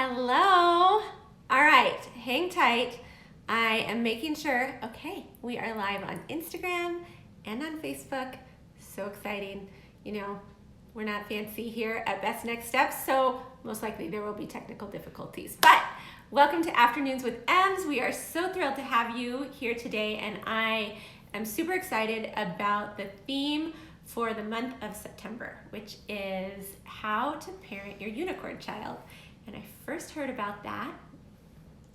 Hello. All right, hang tight. I am making sure, okay, we are live on Instagram and on Facebook. So exciting. You know, we're not fancy here at Best Next Steps, so most likely there will be technical difficulties. But welcome to Afternoons with Ems. We are so thrilled to have you here today, and I am super excited about the theme for the month of September, which is how to parent your unicorn child. And I first heard about that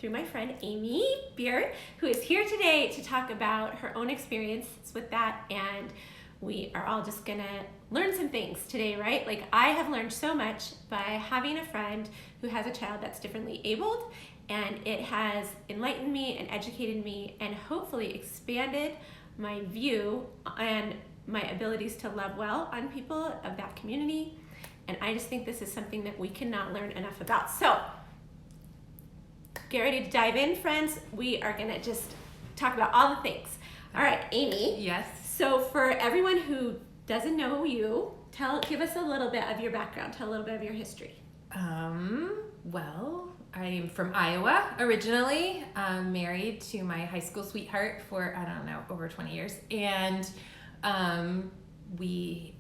through my friend Amy Beert, who is here today to talk about her own experience with that. And we are all just gonna learn some things today, right? Like, I have learned so much by having a friend who has a child that's differently abled, and it has enlightened me and educated me and hopefully expanded my view and my abilities to love well on people of that community. And I just think this is something that we cannot learn enough about. So get ready to dive in, friends. We are gonna just talk about all the things. All right, Amy. Yes. So for everyone who doesn't know you, give us a little bit of your background. Tell a little bit of your history. Well, I'm from Iowa originally, married to my high school sweetheart for, over 20 years. And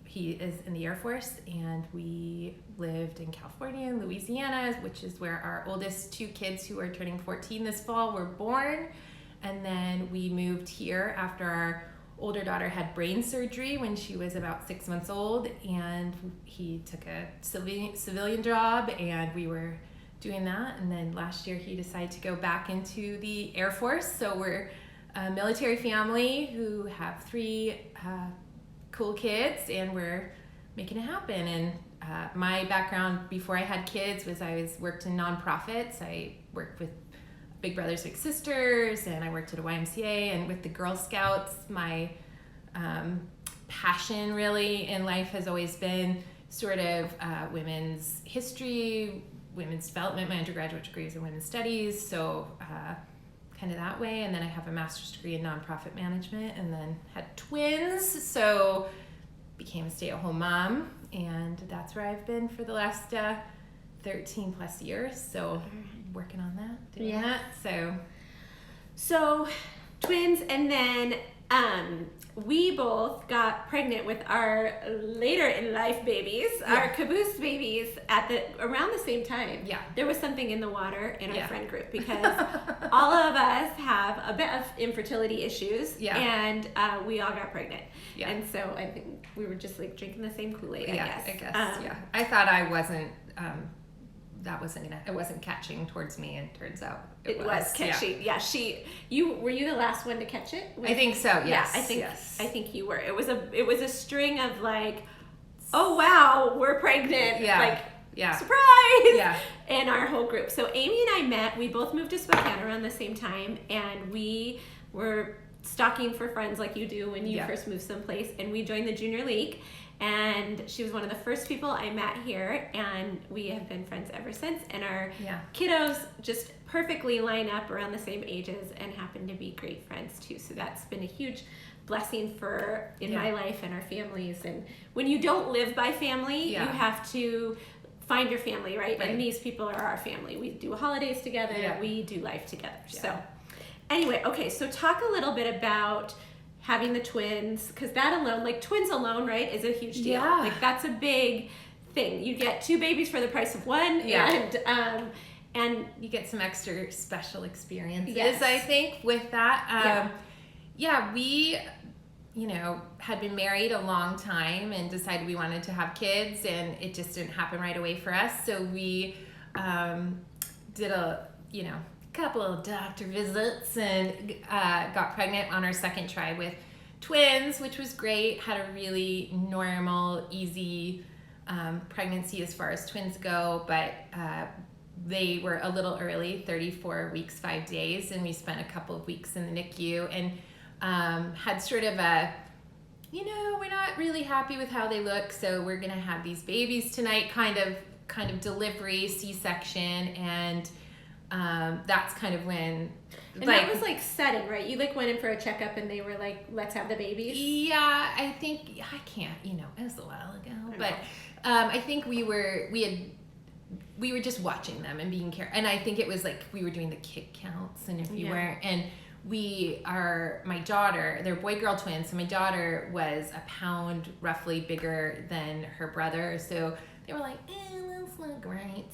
he is in the Air Force, and we lived in California and Louisiana, which is where our oldest two kids, who are turning 14 this fall, were born. And then we moved here after our older daughter had brain surgery when she was about 6 months old, and he took a civilian job, and we were doing that. And then last year he decided to go back into the Air Force. So we're a military family who have three cool kids, and we're making it happen. And my background before I had kids was I worked in nonprofits. I worked with Big Brothers Big Sisters, and I worked at a YMCA and with the Girl Scouts. My passion really in life has always been sort of women's history, women's development. My undergraduate degree is in women's studies, so kind of that way. And then I have a master's degree in nonprofit management, and then had twins, so became a stay-at-home mom, and that's where I've been for the last 13 plus years. So working on that, doing that. So twins, and then we both got pregnant with our later in life babies, our caboose babies, around the same time. Yeah. There was something in the water in our friend group, because all of us have a bit of infertility issues, and we all got pregnant. Yeah. And so I think we were just like drinking the same Kool-Aid, I guess. I thought I wasn't, it wasn't catching towards me, and turns out it was catching. Were you the last one to catch it? I think so. Yes. Yeah, I think you were. It was a string of like, oh wow, we're pregnant. Surprise. Yeah. In our whole group. So Amy and I met. We both moved to Spokane around the same time, and we were stalking for friends like you do when you first move someplace. And we joined the junior league. And she was one of the first people I met here, and we have been friends ever since. And our kiddos just perfectly line up around the same ages and happen to be great friends too. So that's been a huge blessing in my life and our families. And when you don't live by family, you have to find your family, right? And these people are our family. We do holidays together. We do life together. So anyway, okay, so talk a little bit about having the twins, because that alone, like twins alone, right, is a huge deal. Yeah. Like, that's a big thing. You get two babies for the price of one, and you get some extra special experiences, I think, with that. We, had been married a long time and decided we wanted to have kids, and it just didn't happen right away for us. So we did a, couple of doctor visits, and got pregnant on our second try with twins, which was great. Had a really normal, easy pregnancy as far as twins go, but they were a little early, 34 weeks, 5 days, and we spent a couple of weeks in the NICU, and had sort of a, we're not really happy with how they look, so we're gonna have these babies tonight kind of delivery, C-section, and that's kind of when, and that was like setting, right? You like went in for a checkup, and they were like, let's have the babies. Yeah, I think, I can't, it was a while ago, but I think we had we were just watching them and being careful. And I think it was like we were doing the kick counts, and if you weren't, and my daughter, they're boy-girl twins, so my daughter was a pound roughly bigger than her brother, so they were like, that's not great,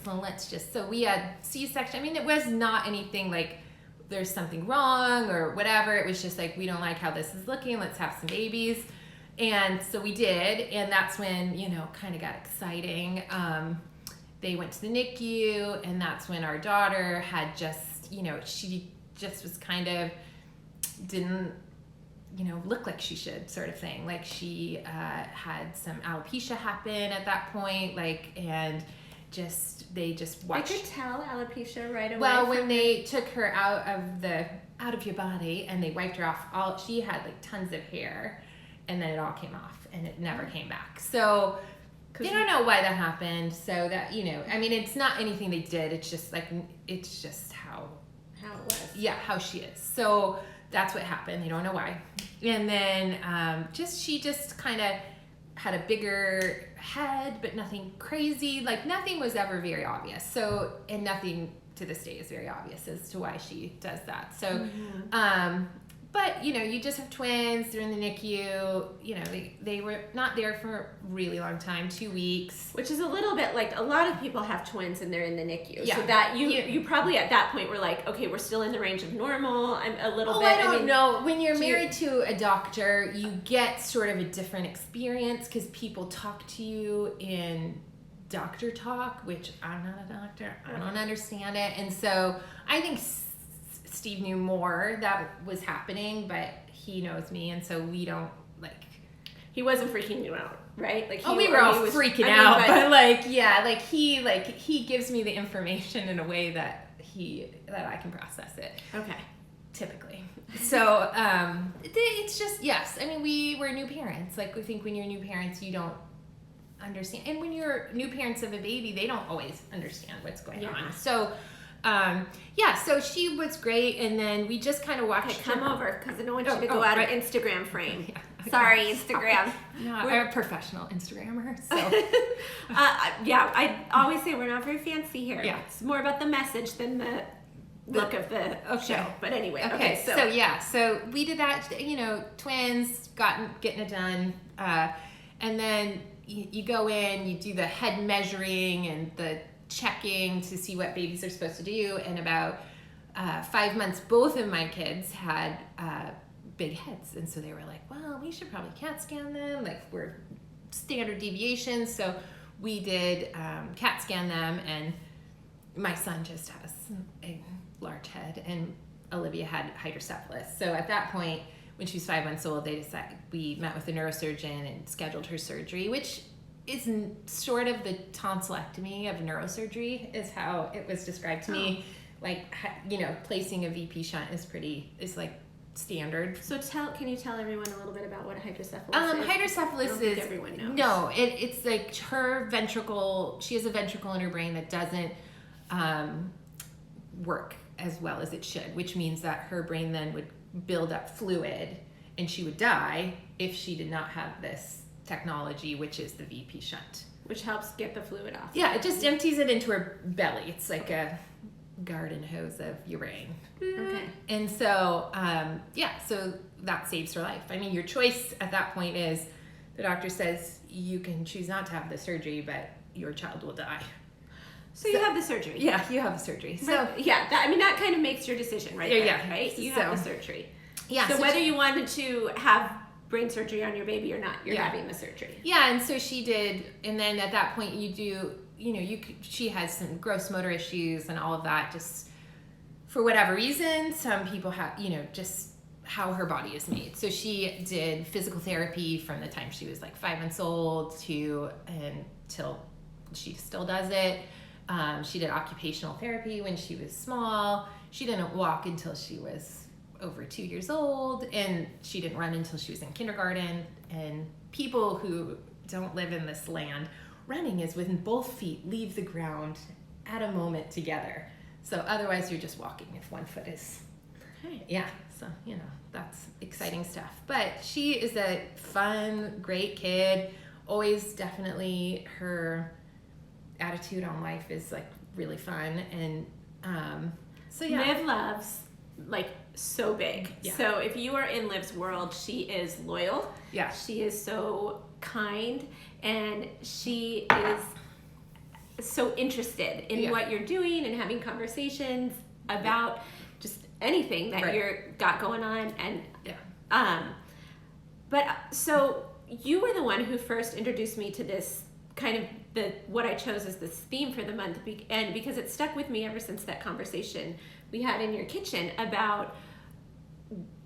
so we had C-section. I mean, it was not anything like there's something wrong or whatever. It was just like, we don't like how this is looking, let's have some babies. And so we did, and that's when, kind of got exciting. They went to the NICU, and that's when our daughter had just, she just was kind of didn't look like she should, sort of thing. Like she had some alopecia happen at that point, and they just watched. I could tell alopecia right away. Well, when they took her out of your body and they wiped her off, she had like tons of hair, and then it all came off and it never came back. So they don't know why that happened. So that, I mean, it's not anything they did. It's just like, it's just how it was. Yeah, how she is. So that's what happened. They don't know why. And then she just kind of had a bigger head, but nothing crazy. Like nothing was ever very obvious. So, and nothing to this day is very obvious as to why she does that. So, but you just have twins. They're in the NICU. They were not there for a really long time, 2 weeks. Which is a little bit like a lot of people have twins and they're in the NICU. Yeah. So that you probably at that point were like, okay, we're still in the range of normal. I'm a little bit. I don't know. When you're married to a doctor, you get sort of a different experience because people talk to you in doctor talk, which I'm not a doctor. I don't understand it. And so I think Steve knew more that was happening, but he knows me, and so we don't he wasn't freaking you out, right? Like we were all freaking out, but he gives me the information in a way that I can process it. Okay. Typically. So it's just, yes, I mean, we were new parents. Like, we think when you're new parents, you don't understand, and when you're new parents of a baby, they don't always understand what's going on. So so she was great, and then we just kind of watched. Okay, come over, because I don't want you to go out of Instagram frame. Yeah. Sorry, Instagram. No, I'm a professional Instagrammer, so. I always say we're not very fancy here. Yeah. It's more about the message than the look of the show. But anyway, so we did that, twins, getting it done, and then you go in, you do the head measuring and the checking to see what babies are supposed to do, and about 5 months, both of my kids had big heads, and so they were like, well, we should probably CAT scan them, like we're standard deviations. So we did CAT scan them, and my son just has a large head, and Olivia had hydrocephalus. So at that point, when she was 5 months old, we met with a neurosurgeon and scheduled her surgery, which is sort of the tonsillectomy of neurosurgery, is how it was described to me. Like, placing a VP shunt is like standard. So can you tell everyone a little bit about what hydrocephalus is? Hydrocephalus is, everyone knows. No, it's like her ventricle, she has a ventricle in her brain that doesn't work as well as it should, which means that her brain then would build up fluid, and she would die if she did not have this technology, which is the VP shunt. Which helps get the fluid off. Yeah, it just empties it into her belly. It's like a garden hose of your brain. Okay. And so, so that saves her life. I mean, your choice at that point is, the doctor says you can choose not to have the surgery, but your child will die. So you have the surgery. Yeah, you have the surgery. So that kind of makes your decision, right? Right. You have the surgery. Yeah. So whether you wanted to have brain surgery on your baby or not, you're having the surgery. Yeah, and so she did, and then at that point she has some gross motor issues and all of that, just for whatever reason. Some people have, just how her body is made. So she did physical therapy from the time she was like 5 months old until she still does it. She did occupational therapy when she was small. She didn't walk until she was over 2 years old, and she didn't run until she was in kindergarten. And people who don't live in this land, running is when both feet leave the ground at a moment together. So otherwise you're just walking if one foot is. Okay. Yeah, so that's exciting stuff. But she is a fun, great kid. Always definitely her attitude on life is like really fun. And so Liv loves like so big. Yeah. So if you are in Liv's world, she is loyal. Yeah. She is so kind, and she is so interested in what you're doing and having conversations about just anything that you're got going on. And but so you were the one who first introduced me to this kind of what I chose as this theme for the month, and because it stuck with me ever since that conversation we had in your kitchen about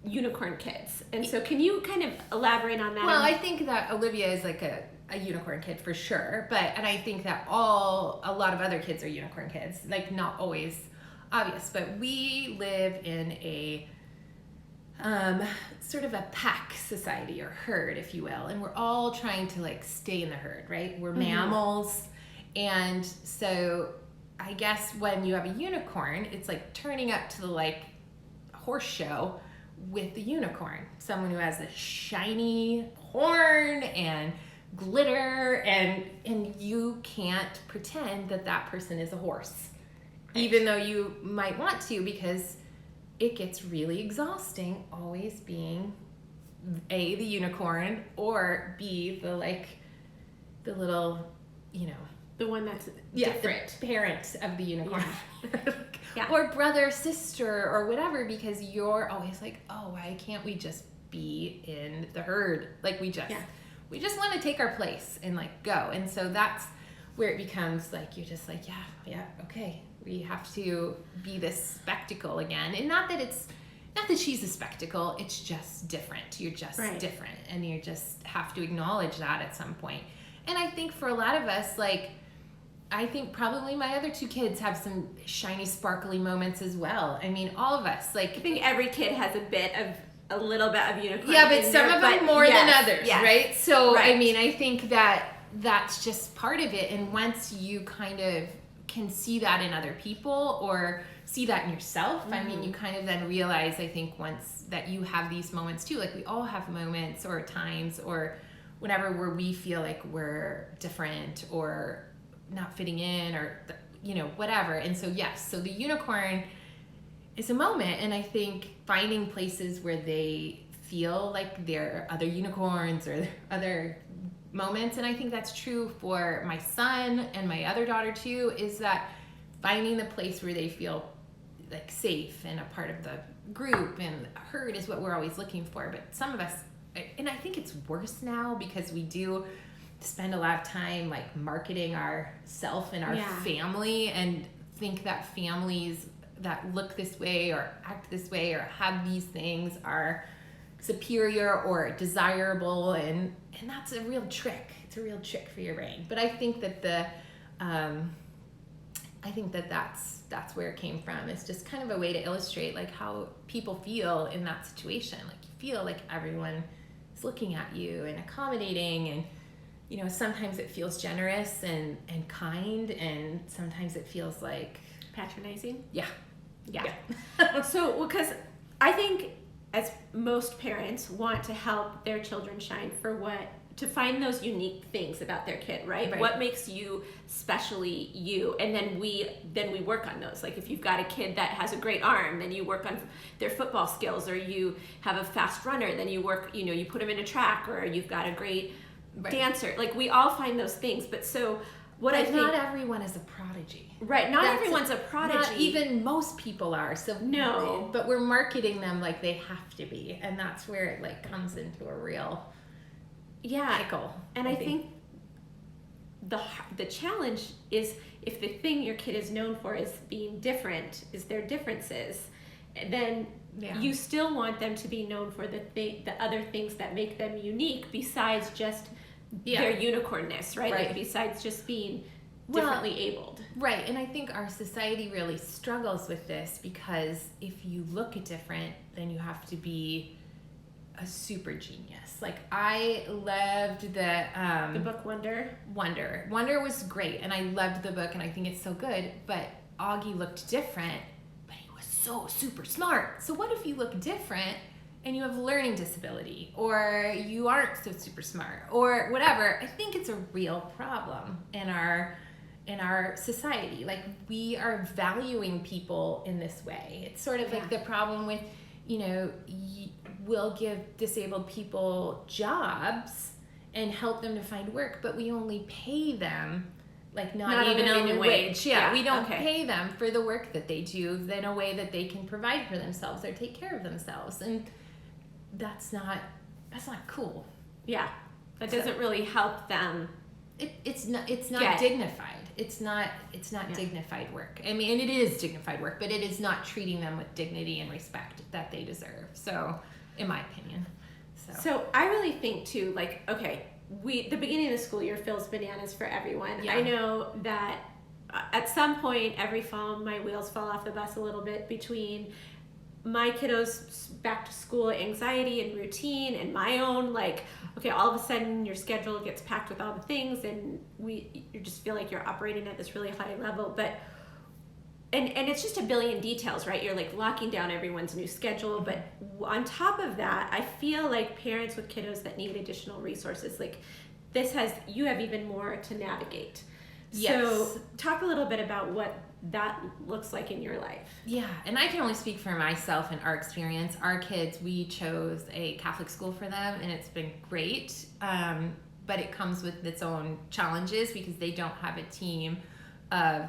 unicorn kids. And so can you kind of elaborate on that? Well, I think that Olivia is like a unicorn kid for sure, and I think that a lot of other kids are unicorn kids, like not always obvious, but we live in a sort of a pack society, or herd, if you will, and we're all trying to like stay in the herd, right? We're mammals, and so I guess when you have a unicorn, it's like turning up to the like horse show with the unicorn, someone who has a shiny horn and glitter, and you can't pretend that person is a horse, even though you might want to, because it gets really exhausting always being A, the unicorn, or B, the little, the one that's different, the parent of the unicorn. Or brother, sister, or whatever, because you're always like, oh, why can't we just be in the herd? Like we just want to take our place and like go. And so that's where it becomes like, you're just like, okay, we have to be this spectacle again. And not that she's a spectacle, it's just different. You're just different, and you just have to acknowledge that at some point. And I think for a lot of us, like, I think probably my other two kids have some shiny, sparkly moments as well. I mean, all of us, like, I think every kid has a little bit of unicorn. Yeah, but some of them more than others, right? So, I mean, I think that's just part of it. And once you kind of can see that in other people or see that in yourself, I mean, you kind of then realize, I think, once that you have these moments too, like we all have moments or times or whatever where we feel like we're different or not fitting in, or whatever. And so so the unicorn is a moment, and I think finding places where they feel like there are other unicorns or other moments, and I think that's true for my son and my other daughter too, is that finding the place where they feel like safe and a part of the group and heard is what we're always looking for. But some of us, and I think it's worse now because we do spend a lot of time like marketing ourself and our family, and think that families that look this way or act this way or have these things are superior or desirable, and that's a real trick. It's a real trick for your brain. But I think that that's where it came from. It's just kind of a way to illustrate like how people feel in that situation. Like you feel like everyone is looking at you and accommodating, and sometimes it feels generous and kind, and sometimes it feels like patronizing. Yeah. So, because I think as most parents want to help their children shine to find those unique things about their kid, right? What makes you specially you, and then we work on those. Like if you've got a kid that has a great arm, then you work on their football skills, or you have a fast runner, then you work, you put them in a track, or you've got a great dancer. Like we all find those things, but not everyone is a prodigy. Right, everyone's a prodigy. Not even most people are. So no, but we're marketing them like they have to be, and that's where it like comes into a real pickle. And I think the challenge is, if the thing your kid is known for is being different, is their differences, then you still want them to be known for the other things that make them unique, besides just their unicornness, right? Like besides just being differently abled. Right, and I think our society really struggles with this, because if you look different, then you have to be a super genius. Like I loved the book Wonder. Wonder was great, and I loved the book, and I think it's so good, but Augie looked different, but he was so super smart. So what if you look different and you have learning disability, or you aren't so super smart, or whatever? I think it's a real problem in our in our society. Like, we are valuing people in this way. It's sort of like the problem with, you know, we'll give disabled people jobs and help them to find work, but we only pay them like not even a living wage. Yeah, we don't pay them for the work that they do in a way that they can provide for themselves or take care of themselves, and that's not cool. Yeah, that doesn't really help them. It's not dignified. It's not dignified work. I mean, and it is dignified work, but it is not treating them with dignity and respect that they deserve. So, in my opinion. So I really think too, like, okay, the beginning of the school year feels bananas for everyone. Yeah. I know that at some point every fall my wheels fall off the bus a little bit between my kiddos' back to school anxiety and routine and my own, like, okay, all of a sudden your schedule gets packed with all the things and you just feel like you're operating at this really high level, but and it's just a billion details, right? You're like locking down everyone's new schedule, but on top of that, I feel like parents with kiddos that need additional resources, like you have even more to navigate. Yes. So talk a little bit about what that looks like in your life. Yeah, and I can only speak for myself and our experience. Our kids, we chose a Catholic school for them, and it's been great, but it comes with its own challenges because they don't have a team of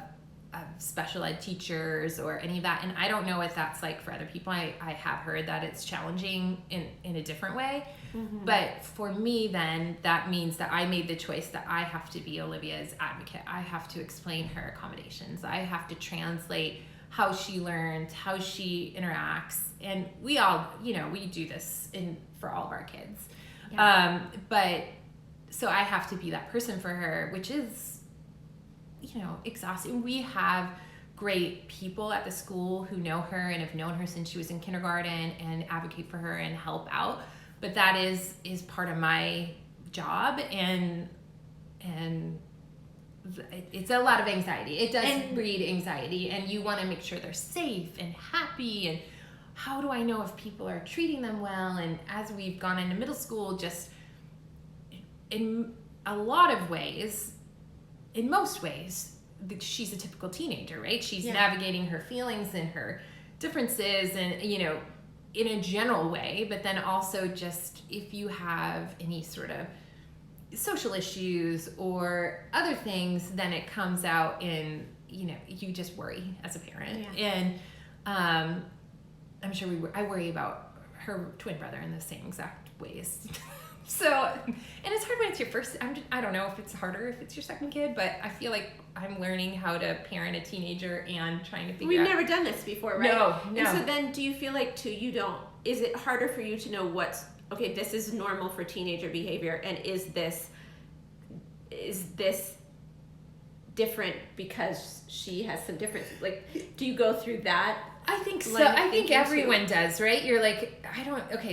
special ed teachers or any of that, and I don't know what that's like for other people. I have heard that it's challenging in a different way, but for me then that means that I made the choice that I have to be Olivia's advocate. I have to explain her accommodations. I have to translate how she learns, how she interacts, and we all, we do this for all of our kids. Yeah. But so I have to be that person for her, which is exhausting. We have great people at the school who know her and have known her since she was in kindergarten and advocate for her and help out. But that is part of my job, and it's a lot of anxiety. It does breed anxiety, and you want to make sure they're safe and happy, and how do I know if people are treating them well? And as we've gone into middle school, just in a lot of ways, in most ways, she's a typical teenager, right? She's navigating her feelings and her differences and, in a general way, but then also just if you have any sort of social issues or other things, then it comes out in, you just worry as a parent. Yeah. And I'm sure I worry about her twin brother in the same exact ways. So, and it's hard when it's your first, I don't know if it's harder if it's your second kid, but I feel like I'm learning how to parent a teenager and trying to figure out. We've never done this before, right? No. And so then do you feel like too, is it harder for you to know this is normal for teenager behavior, and is this different because she has some differences? Like, do you go through that? I think so. I think everyone does, right? You're like,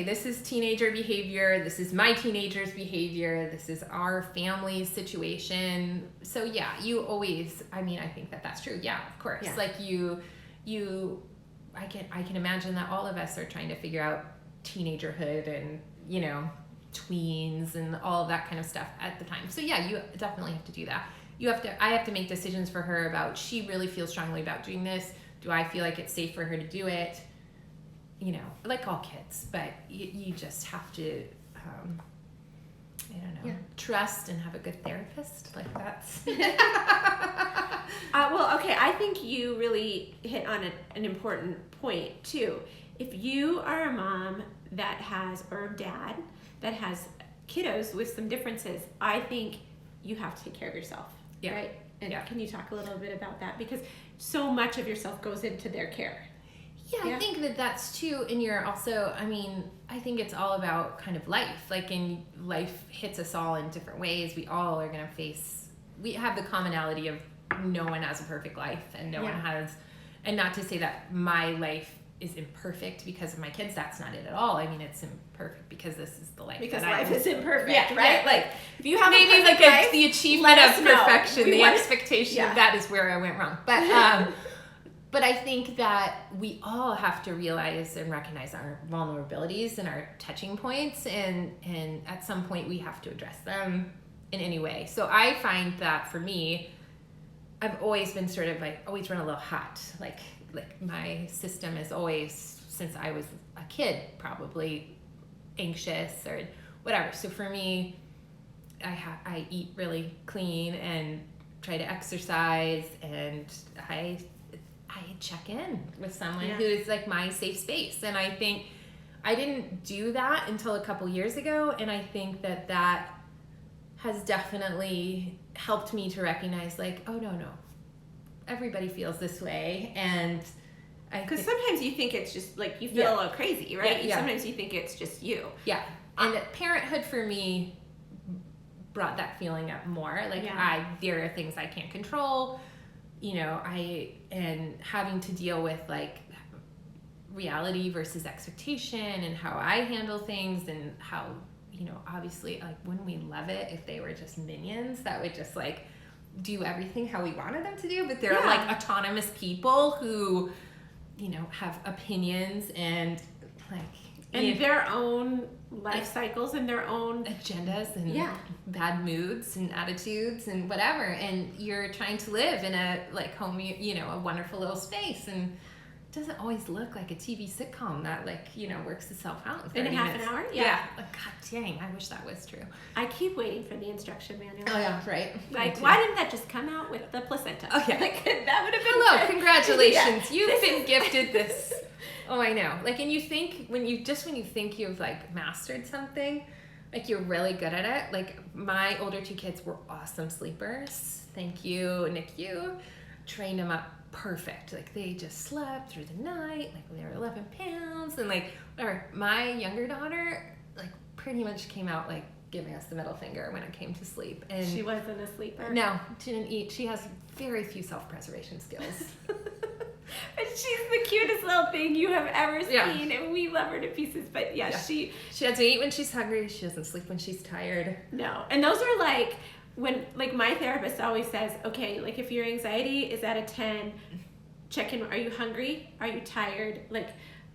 this is teenager behavior. This is my teenager's behavior. This is our family situation. So yeah, you always, I think that's true. Yeah, of course. Yeah. Like I can imagine that all of us are trying to figure out teenagerhood and, tweens and all of that kind of stuff at the time. So yeah, you definitely have to do that. I have to make decisions for her about, she really feels strongly about doing this. Do I feel like it's safe for her to do it? Like all kids, but you just have to, trust and have a good therapist. Like that's. Well, okay, I think you really hit on an important point too. If you are a mom or a dad that has kiddos with some differences, I think you have to take care of yourself. Yeah. Right? And can you talk a little bit about that? Because so much of yourself goes into their care. Yeah, I think that's too. And you're also, I think it's all about kind of life. Like, in life hits us all in different ways. We all are going to we have the commonality of no one has a perfect life, and no one has, and not to say that my life is imperfect because of my kids. That's not it at all. it's imperfect because this is the life. Because life is imperfect, right? Yeah. Like, if you have maybe like life, the achievement of perfection, the expectation of that is where I went wrong. But but I think that we all have to realize and recognize our vulnerabilities and our touching points, and at some point we have to address them in any way. So I find that for me, I've always been sort of like, always run a little hot. Like my system is always, since I was a kid, probably anxious or whatever. So for me, I eat really clean and try to exercise, and I check in with someone who is like my safe space. And I think I didn't do that until a couple years ago, and I think that has definitely helped me to recognize, like, oh no, everybody feels this way. And because sometimes you think it's just like you feel a little crazy, right? Yeah. Sometimes you think it's just you. Yeah. And parenthood for me brought that feeling up more. Like there are things I can't control, and having to deal with like reality versus expectation, and how I handle things, and how, obviously, like, wouldn't we love it if they were just minions that would just like do everything how we wanted them to do? But they're like autonomous people who, have opinions and like their own life cycles and their own agendas and bad moods and attitudes and whatever. And you're trying to live in a like home, a wonderful little space, and it doesn't always look like a TV sitcom that works itself out in a half an hour. Like, god dang, I wish that was true. I keep waiting for the instruction manual. Oh yeah, right. Like, why didn't that just come out with the placenta? Oh yeah, like, that would have been hello, good. congratulations, you've been gifted this. Oh, I know. Like, and you think when you think you've like mastered something, like you're really good at it. Like, my older two kids were awesome sleepers. Thank you, Nick. You trained them up perfect. Like, they just slept through the night. Like, when they were 11 pounds and like whatever. My younger daughter, like, pretty much came out like giving us the middle finger when it came to sleep. And she wasn't a sleeper. No, didn't eat. She has very few self-preservation skills. And she's the cutest little thing you have ever seen, and we love her to pieces. But she has to eat when she's hungry. She doesn't sleep when she's tired. No, and those are like when, like, my therapist always says, okay, like, if your anxiety is at a 10, check in. Are you hungry? Are you tired? Like,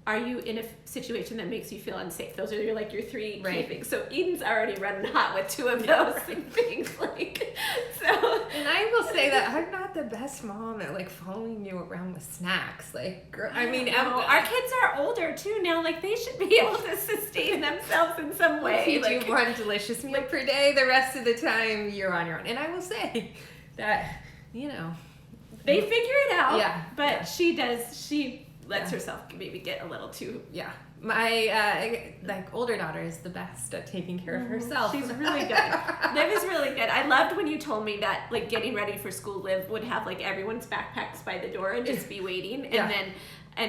are you in a situation that makes you feel unsafe? Those are your three key things. So Eden's already running hot with two of those things. Like, so. And I will say that I'm not the best mom at like following you around with snacks. Like, girl, I mean, our kids are older too now. Like, they should be able to sustain themselves in some way. Feed you one delicious meal per day. The rest of the time, you're on your own. And I will say that, they figure it out. Yeah. But she does. She lets herself maybe get a little too. Yeah. My older daughter is the best at taking care of herself. She's really good. Liv is really good. I loved when you told me that, like, getting ready for school, Liv would have like everyone's backpacks by the door and just be waiting, and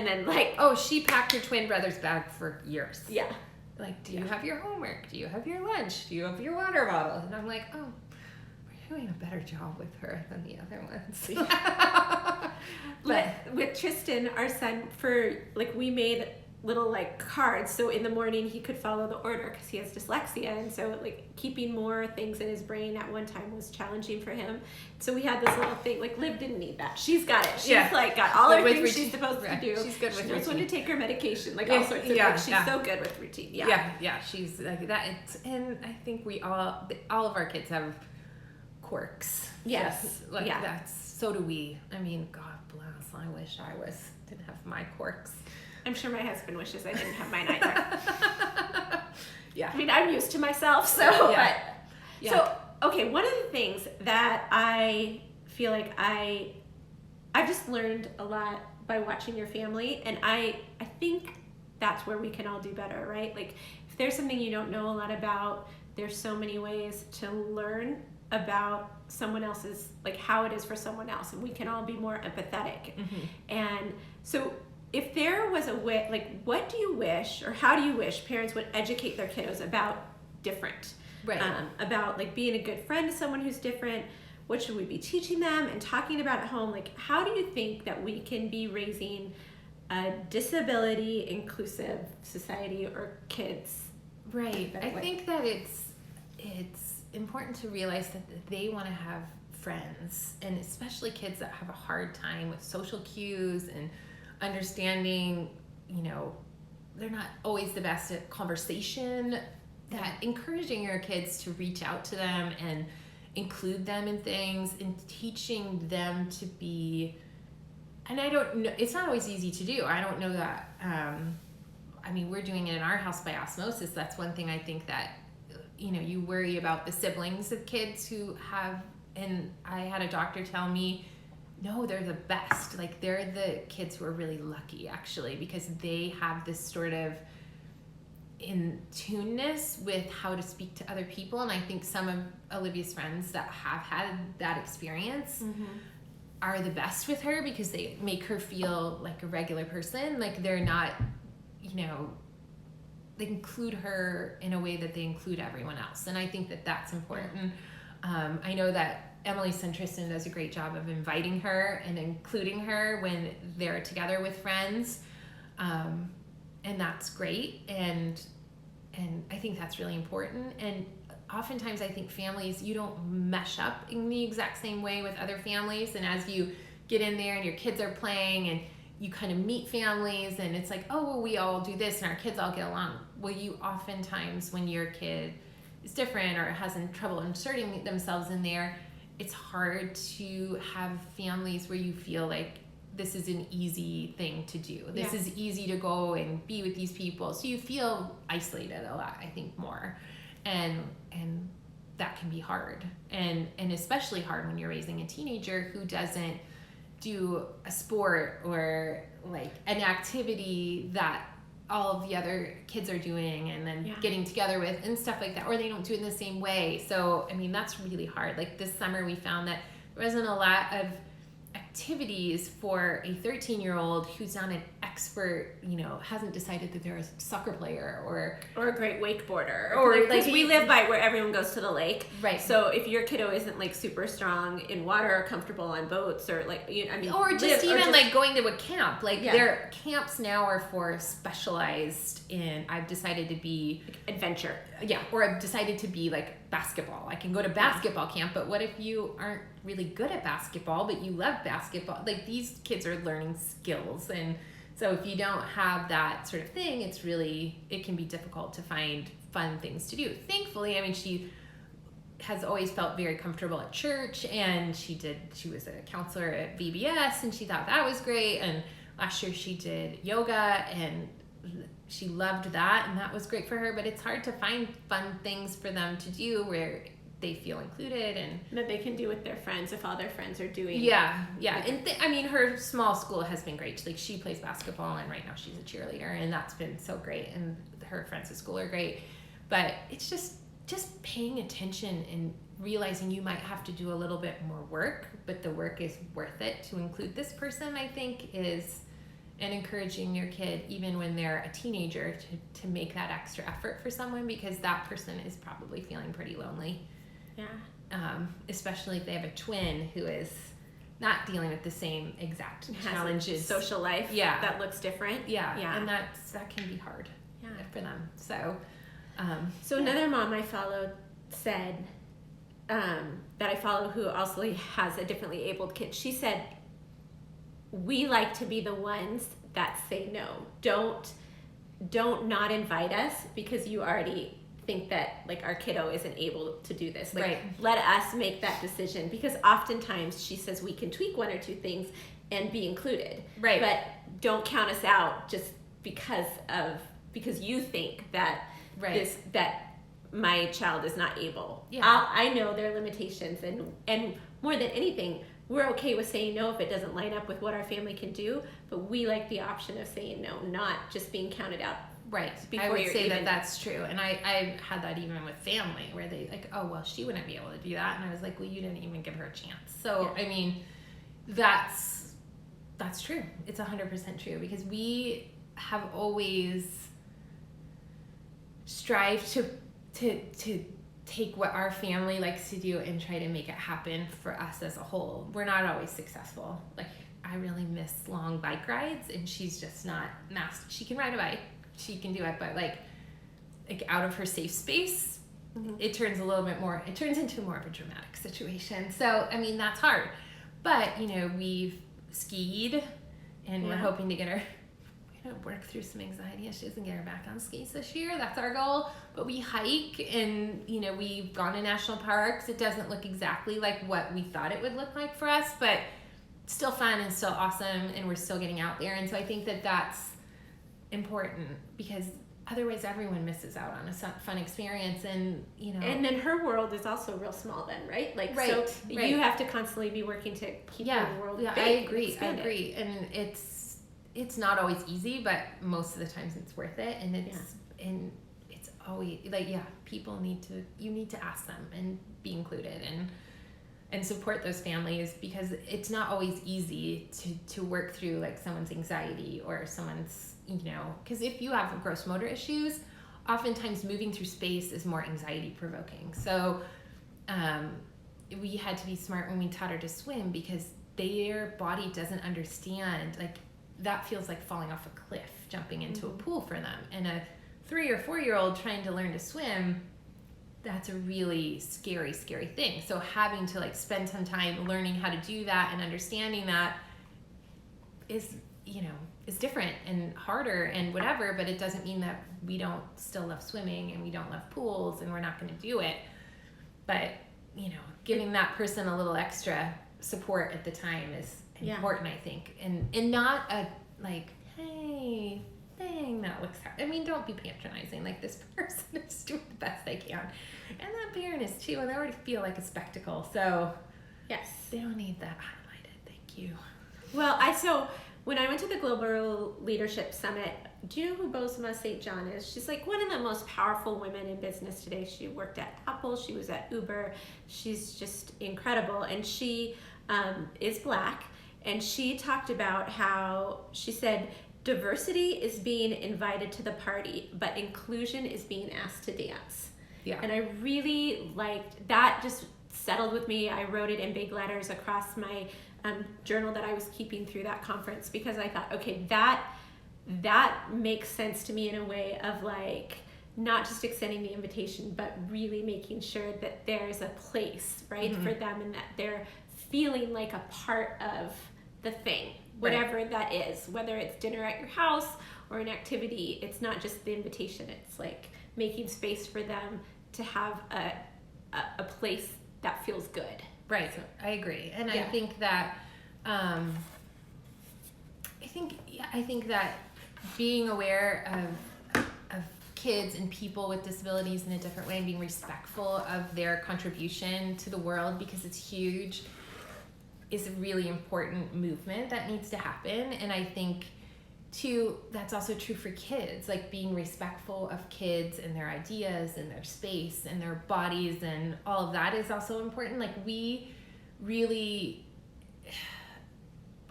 then like, oh, she packed her twin brother's bag for years. Yeah. Like, do you have your homework? Do you have your lunch? Do you have your water bottle? And I'm like, oh, we're doing a better job with her than the other ones. But with Tristan, our son, we made little like cards, so in the morning he could follow the order because he has dyslexia, and so like keeping more things in his brain at one time was challenging for him. So we had this little thing. Like, Liv didn't need that. She's got it. She's like got all her things she's supposed to do. She's good with she knows when to take her medication, like all sorts of things. She's so good with routine. Yeah. She's like that. And I think we all of our kids have quirks. Yes. That's, so do we. I mean, God bless. I wish I didn't have my quirks. I'm sure my husband wishes I didn't have mine either. Yeah. I mean, I'm used to myself, so. Yeah. But, so, okay, one of the things that I feel like I've just learned a lot by watching your family, and I think that's where we can all do better, right? Like, if there's something you don't know a lot about, there's so many ways to learn about someone else's, like how it is for someone else, and we can all be more empathetic. Mm-hmm. And so if there was a way, like, what do you wish, or how do you wish parents would educate their kiddos about different? Right. About like being a good friend to someone who's different. What should we be teaching them and talking about at home? Like, how do you think that we can be raising a disability inclusive society or kids? Right. I think that it's important to realize that they want to have friends, and especially kids that have a hard time with social cues and understanding, they're not always the best at conversation, that encouraging your kids to reach out to them include them in things and teaching them to be, and I don't know, it's not always easy to do. I don't know that, I mean, we're doing it in our house by osmosis. That's one thing I think that, you know, you worry about the siblings of kids who have, and I had a doctor tell me, no, they're the best. Like, they're the kids who are really lucky, actually, because they have this sort of in tuneness with how to speak to other people. And I think some of Olivia's friends that have had that experience are the best with her, because they make her feel like a regular person. Like, they're not, you know, they include her in a way that they include everyone else. And I think that that's important. I know that Emily Centriston does a great job of inviting her and including her when they're together with friends. And that's great. And I think that's really important. And oftentimes I think families, you don't mesh up in the exact same way with other families. And as you get in there and your kids are playing and you kind of meet families and it's like, oh, well, we all do this and our kids all get along. Well, you oftentimes, when your kid is different or has trouble inserting themselves in there, it's hard to have families where you feel like this is an easy thing to do. This is easy to go and be with these people. So you feel isolated a lot, I think, more. And that can be hard. And especially hard when you're raising a teenager who doesn't do a sport or like an activity that all of the other kids are doing and then getting together with and stuff like that, or they don't do it in the same way. So, I mean, that's really hard. Like this summer we found that there wasn't a lot of activities for a 13-year-old who's not an expert, you know, hasn't decided that they're a soccer player or a great wakeboarder, or like we live by where everyone goes to the lake, right? So if your kiddo isn't like super strong in water or comfortable on boats or like, you know, I mean, or just like going to a camp, like their camps now are for specialized in, I've decided to be adventure, or I've decided to be like basketball. I can go to basketball camp, but what if you aren't really good at basketball, but you love basketball? Like these kids are learning skills, and so if you don't have that sort of thing, it can be difficult to find fun things to do. Thankfully, I mean, she has always felt very comfortable at church, and she was a counselor at VBS, and she thought that was great. And last year she did yoga, and she loved that, and that was great for her. But it's hard to find fun things for them to do where they feel included and that they can do with their friends if all their friends are doing. And I mean, her small school has been great. Like she plays basketball, and right now she's a cheerleader, and that's been so great. And her friends at school are great, but it's just paying attention and realizing you might have to do a little bit more work, but the work is worth it to include this person, I think, and encouraging your kid, even when they're a teenager, to make that extra effort for someone, because that person is probably feeling pretty lonely. Especially if they have a twin who is not dealing with the same exact challenges. Social life that looks different. And that can be hard for them. So another mom I followed said, that I follow, who also has a differently abled kid, she said, we like to be the ones that say no. Don't not invite us because you already think that like our kiddo isn't able to do this. Like, let us make that decision, because oftentimes she says we can tweak one or two things and be included. Right. But don't count us out just because you think that that my child is not able. I know their limitations, and more than anything, we're okay with saying no if it doesn't line up with what our family can do, but we like the option of saying no, not just being counted out. Right. I would say that that's true. And I had that even with family, where they like, oh, well, she wouldn't be able to do that. And I was like, well, you didn't even give her a chance. So, I mean, that's true. It's 100% true, because we have always strived to take what our family likes to do and try to make it happen for us as a whole. We're not always successful. Like, I really miss long bike rides, and she's just not she can ride a bike. She can do it, but like out of her safe space, it turns into more of a dramatic situation. So, I mean, that's hard. But, you know, we've skied, and we're hoping to get her, work through some anxiety issues and get her back on skis this year. That's our goal. But we hike, and we've gone to national parks. It doesn't look exactly like what we thought it would look like for us, but still fun and still awesome, and we're still getting out there. And so I think that that's important, because otherwise everyone misses out on a fun experience. And and then her world is also real small then, right? Like, right, so you have to constantly be working to keep your world big. I agree. And it's not always easy, but most of the times it's worth it. And it's always like, people you need to ask them and be included and support those families, because it's not always easy to work through like someone's anxiety or someone's, because if you have gross motor issues, oftentimes moving through space is more anxiety provoking. So we had to be smart when we taught her to swim, because their body doesn't understand, like, that feels like falling off a cliff, jumping into a pool for them. And a 3 or 4 year old trying to learn to swim, that's a really scary thing. So having to like spend some time learning how to do that and understanding that is different and harder and whatever, but it doesn't mean that we don't still love swimming and we don't love pools and we're not going to do it. But giving that person a little extra support at the time is important, I think, and not a like, hey, thing that looks hard. I mean, don't be patronizing. Like, this person is doing the best they can, and that parent is too, and they already feel like a spectacle. So yes, they don't need that highlighted. Thank you. Well, when I went to the Global Leadership Summit, do you know who Bozoma St. John is? She's like one of the most powerful women in business today. She worked at Apple. She was at Uber. She's just incredible. And she is Black. And she talked about how, she said, diversity is being invited to the party, but inclusion is being asked to dance. Yeah. And I really liked that. Just settled with me. I wrote it in big letters across my journal that I was keeping through that conference, because I thought, okay, that makes sense to me in a way of like, not just extending the invitation, but really making sure that there's a place, right, for them, and that they're feeling like a part of the thing, whatever that is, whether it's dinner at your house or an activity. It's not just the invitation. It's like making space for them to have a place that feels good. Right. So, I agree. And I think that I think that being aware of kids and people with disabilities in a different way, and being respectful of their contribution to the world, because it's huge, is a really important movement that needs to happen. And I think too, that's also true for kids, like being respectful of kids and their ideas and their space and their bodies, and all of that is also important. Like, we really,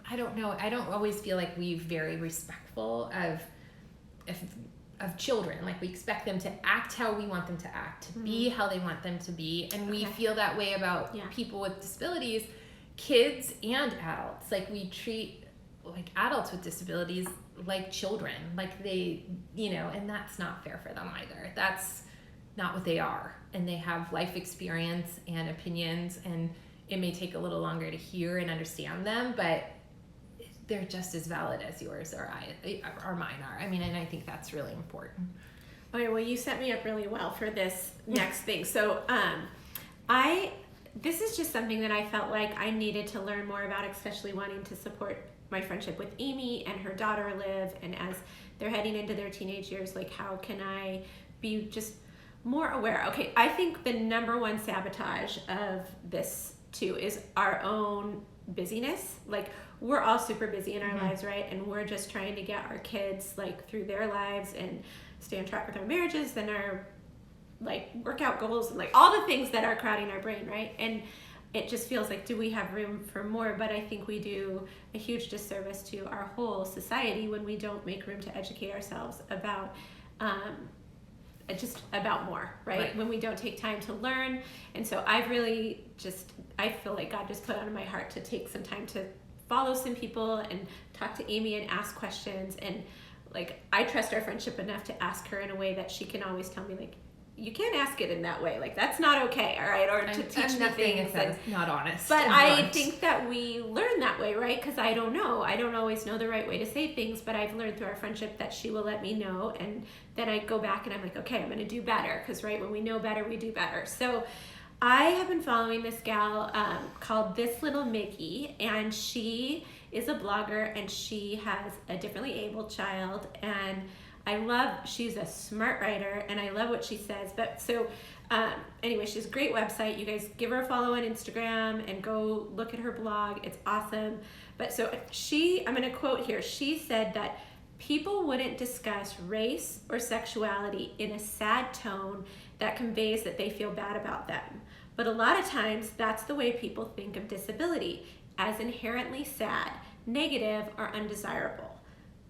I don't always feel like we're very respectful of children. Like, we expect them to act how we want them to act, to be how they want them to be. And we feel that way about people with disabilities, kids and adults. Like, we treat like adults with disabilities like children, like they, and that's not fair for them either. That's not what they are. And they have life experience and opinions, and it may take a little longer to hear and understand them, but they're just as valid as yours or mine are. I mean, and I think that's really important. Okay, well, you set me up really well for this next thing. So this is just something that I felt like I needed to learn more about, especially wanting to support my friendship with Amy and her daughter Liv, and as they're heading into their teenage years, like, how can I be just more aware? Okay, I think the number one sabotage of this too is our own busyness. Like, we're all super busy in our lives, right? And we're just trying to get our kids like through their lives and stay on track with our marriages and our like workout goals and like all the things that are crowding our brain, right? And it just feels like, do we have room for more? But I think we do a huge disservice to our whole society when we don't make room to educate ourselves about just about more, right? When we don't take time to learn. And so I've really I feel like God just put it on my heart to take some time to follow some people and talk to Amy and ask questions. And like, I trust our friendship enough to ask her in a way that she can always tell me like, you can't ask it in that way. Like, that's not okay, all right? Or to teach me things. That's not honest. But I think that we learn that way, right? Because I don't know. I don't always know the right way to say things, but I've learned through our friendship that she will let me know, and then I go back and I'm like, okay, I'm going to do better. Because, right, when we know better, we do better. So I have been following this gal called This Little Mickey, and she is a blogger, and she has a differently abled child, and she's a smart writer, and I love what she says. But so anyway, she has a great website. You guys give her a follow on Instagram and go look at her blog. It's awesome. But so I'm going to quote here. She said that people wouldn't discuss race or sexuality in a sad tone that conveys that they feel bad about them. But a lot of times that's the way people think of disability, as inherently sad, negative, or undesirable.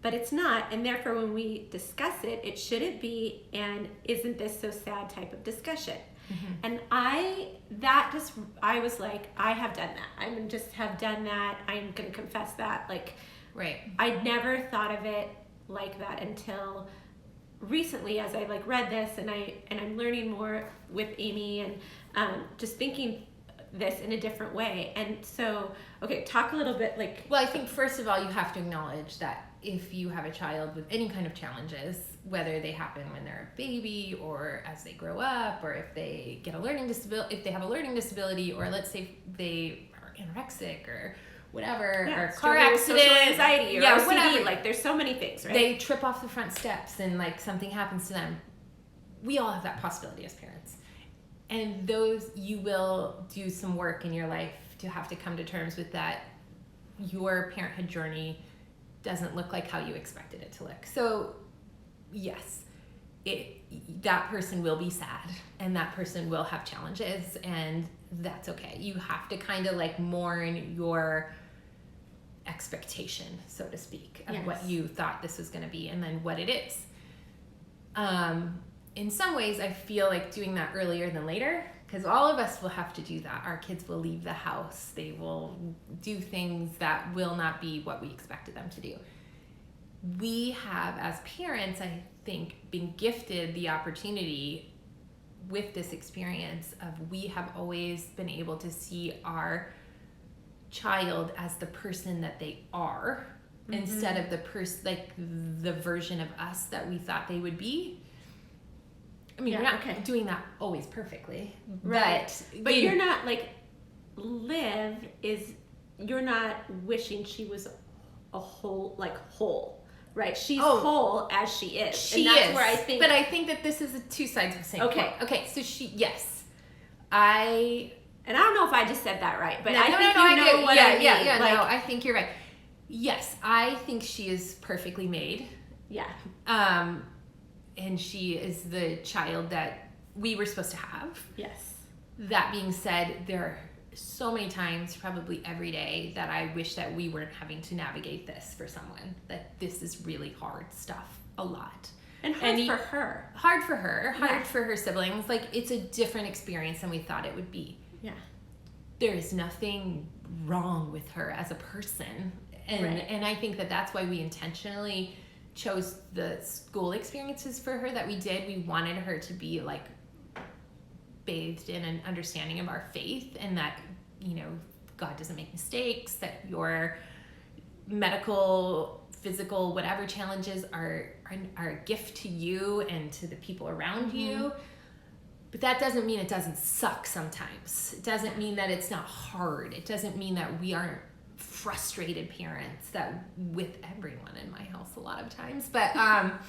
But it's not, and therefore when we discuss it, it shouldn't be an isn't this so sad type of discussion. Mm-hmm. And I was like, I have done that. have done that. I'm gonna confess that. Like, right. I never thought of it like that until recently, as I read this, and I'm learning more with Amy, and just thinking this in a different way. And so, okay, talk a little bit Well, I think first of all, you have to acknowledge that if you have a child with any kind of challenges, whether they happen when they're a baby or as they grow up, or if they get a learning disability, if they have a learning disability, or let's say they are anorexic or whatever, or car accident, social anxiety, or OCD, whatever. There's so many things, right? They trip off the front steps and something happens to them. We all have that possibility as parents. And you will do some work in your life to have to come to terms with that. Your parenthood journey doesn't look like how you expected it to look. So yes, that person will be sad, and that person will have challenges, and that's okay. You have to kind of mourn your expectation, so to speak, of what you thought this was going to be, and then what it is. In some ways, I feel like doing that earlier than later, because all of us will have to do that. Our kids will leave the house. They will do things that will not be what we expected them to do. We have, as parents, I think, been gifted the opportunity with this experience of we have always been able to see our child as the person that they are, mm-hmm. instead of the version of us that we thought they would be. I mean, we're not doing that always perfectly, right? But you're not you're not wishing she was a whole, right? She's whole as she is. She and that's is. Where I think. But I think that this is the two sides of the same coin. Okay. So and I don't know if I just said that right, but I think I know what I mean. Yeah, I think you're right. Yes, I think she is perfectly made. Yeah. And she is the child that we were supposed to have. Yes. That being said, there are so many times, probably every day, that I wish that we weren't having to navigate this for someone. That this is really hard stuff, a lot. And hard for her. Hard for her siblings. It's a different experience than we thought it would be. Yeah. There is nothing wrong with her as a person. And I think that's why we intentionally chose the school experiences for her that we did. We wanted her to be bathed in an understanding of our faith, and that God doesn't make mistakes, that your medical, physical, whatever challenges are a gift to you and to the people around mm-hmm. you. But that doesn't mean it doesn't suck sometimes. It doesn't mean that it's not hard. It doesn't mean that we aren't frustrated parents, that with everyone in my house a lot of times, but not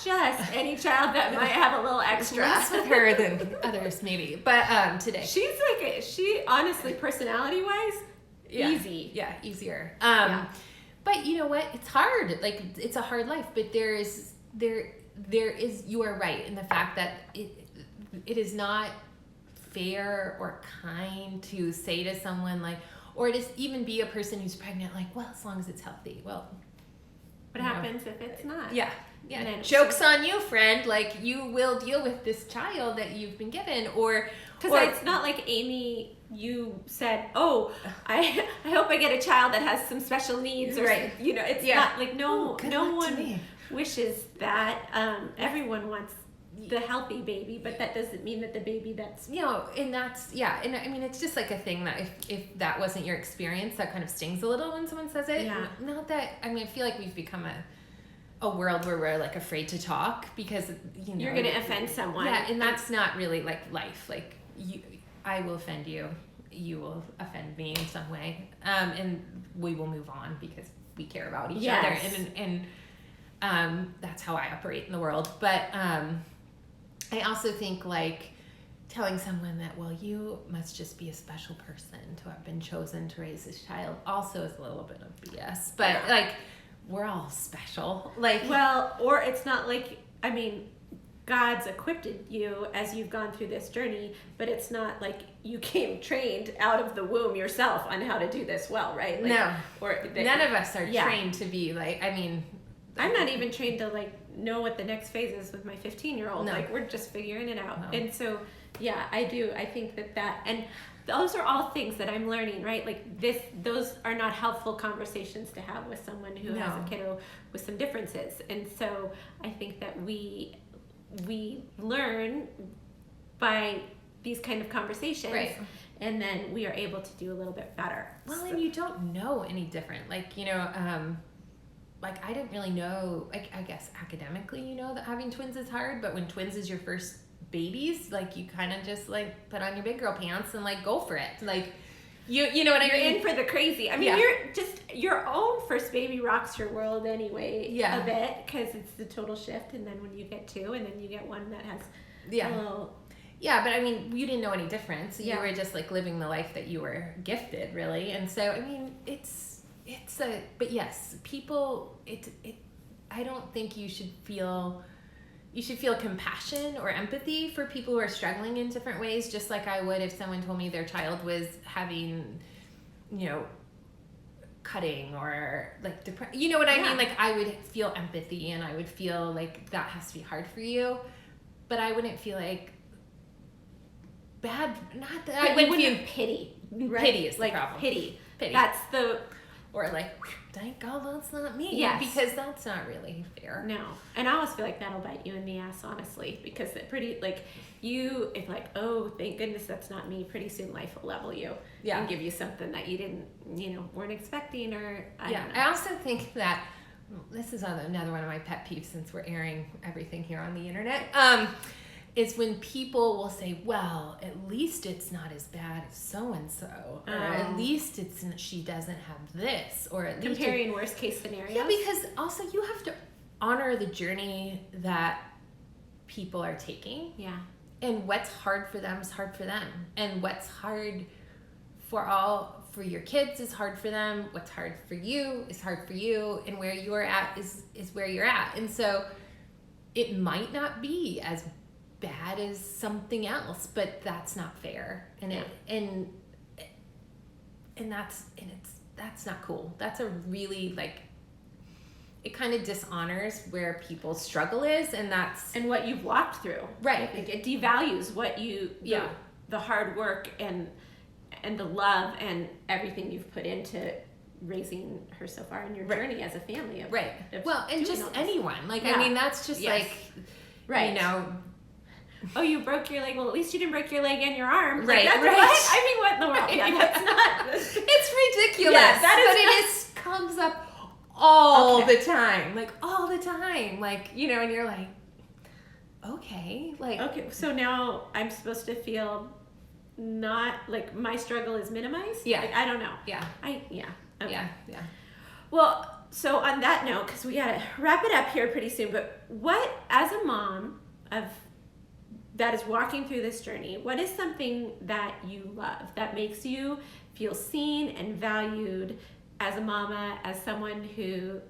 just any child that might have a little extra. Less with her than others maybe, but today she honestly, personality wise, easy, easier. But you know what, it's hard, it's a hard life, but there is you are right in the fact that it is not fair or kind to say to someone or to even be a person who's pregnant, as long as it's healthy. Well, what happens if it's not? Yeah. Joke's on you, friend. You will deal with this child that you've been given, or because it's not like Amy, you said, "Oh, I hope I get a child that has some special needs," or it's not no one wishes that. Everyone wants the healthy baby, but that doesn't mean that the baby that's and that's and I mean it's just like a thing that if that wasn't your experience, that kind of stings a little when someone says it. Not that, I mean, I feel like we've become a world where we're like afraid to talk because you're gonna offend someone. And that's not really like life. Like I will offend you, you will offend me in some way, and we will move on because we care about each other, and that's how I operate in the world. But I also think like telling someone that, well, you must just be a special person to have been chosen to raise this child, also is a little bit of BS. But like, we're all special. Like, well, or it's not like, I mean, God's equipped you as you've gone through this journey, but it's not like you came trained out of the womb yourself on how to do this well, right? Like, no, none of us are trained to be like, I mean, I'm not even trained to like know what the next phase is with my 15-year-old. No. Like, we're just figuring it out. No. And so, yeah, I think that, and those are all things that I'm learning, right? Like those are not helpful conversations to have with someone who has a kiddo with some differences. And so I think that we learn by these kind of conversations, right, and then we are able to do a little bit better. Well, and you don't know any different. Like, like I didn't really know, like, I guess academically, that having twins is hard, but when twins is your first babies, like, you kind of just like put on your big girl pants and like go for it. Like, you know what I mean? You're in for the crazy. I mean, you're just, your own first baby rocks your world anyway, a bit, because it's the total shift. And then when you get two, and then you get one that has a little... Yeah, but I mean, you didn't know any difference. You were just like living the life that you were gifted, really. And so, I mean, but yes, people, I don't think you should feel compassion or empathy for people who are struggling in different ways, just like I would if someone told me their child was having, cutting or like depression. You know what I mean? Like, I would feel empathy and I would feel like that has to be hard for you, but I wouldn't feel like bad. Not that I wouldn't feel pity. Right? Pity is the like problem. Pity. Pity. That's the... Or like, thank God that's not me. Yes. Because that's not really fair. No. And I always feel like that'll bite you in the ass, honestly. Because it if like, oh, thank goodness that's not me, pretty soon life will level you. And give you something that you didn't, weren't expecting, or I don't know. I also think that, this is another one of my pet peeves since we're airing everything here on the internet, is when people will say, well, at least it's not as bad as so-and-so, or at least she doesn't have this, or at least... Comparing worst case scenarios. Yeah, because also you have to honor the journey that people are taking. Yeah. And what's hard for them is hard for them. And what's hard for your kids is hard for them. What's hard for you is hard for you. And where you're at is where you're at. And so it might not be as bad as something else, but that's not fair, and that's not cool. That's a really, like, it kind of dishonors where people's struggle is, and what you've walked through, right? I think it devalues what you the hard work and the love and everything you've put into raising her so far in your journey as a family, well, and just anyone, like, I mean, that's just like, oh, you broke your leg. Well, at least you didn't break your leg and your arm. Right, What? I mean, what in the world? Yeah, that's not... It's ridiculous. Yeah, it comes up all the time. Like, all the time. Like, and you're like, okay. Like... Okay, so now I'm supposed to feel not... Like, my struggle is minimized? Yeah. Like, I don't know. Yeah. Okay. Yeah. Well, so on that note, because we got to wrap it up here pretty soon, but what, as a mom that is walking through this journey, what is something that you love that makes you feel seen and valued as a mama, as someone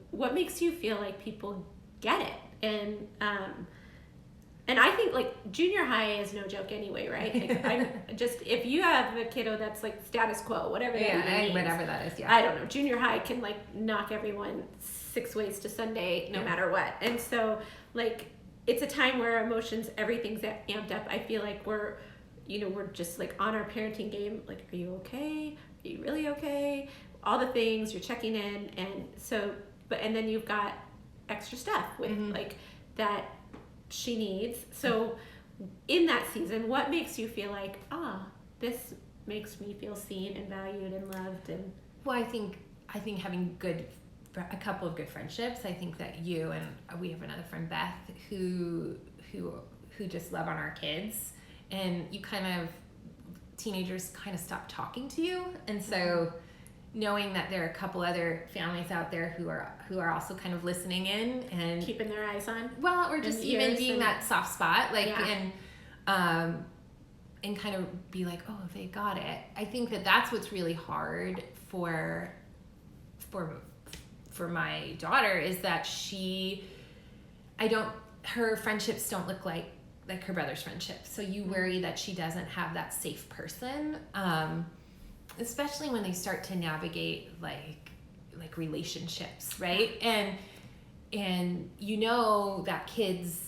what makes you feel like people get it? And I think, like, junior high is no joke anyway, right? Like, if you have a kiddo that's like status quo, whatever that means, whatever that is, I don't know. Junior high can like knock everyone 6 ways to Sunday, no matter what. And so, like, it's a time where emotions, everything's amped up. I feel like we're just like on our parenting game. Like, are you okay? Are you really okay? All the things, you're checking in. And so, and then you've got extra stuff with like that she needs. So in that season, what makes you feel like, this makes me feel seen and valued and loved? And well, I think having a couple of good friendships. I think that you and we have another friend, Beth, who just love on our kids, and teenagers kind of stop talking to you, and so knowing that there are a couple other families out there who are also kind of listening in and keeping their eyes on, well, or just even being that soft spot, like, and kind of be like, oh, they got it. I think that that's what's really hard for my daughter, is that her friendships don't look like her brother's friendships. So you worry that she doesn't have that safe person, especially when they start to navigate like relationships, right? And you know that kids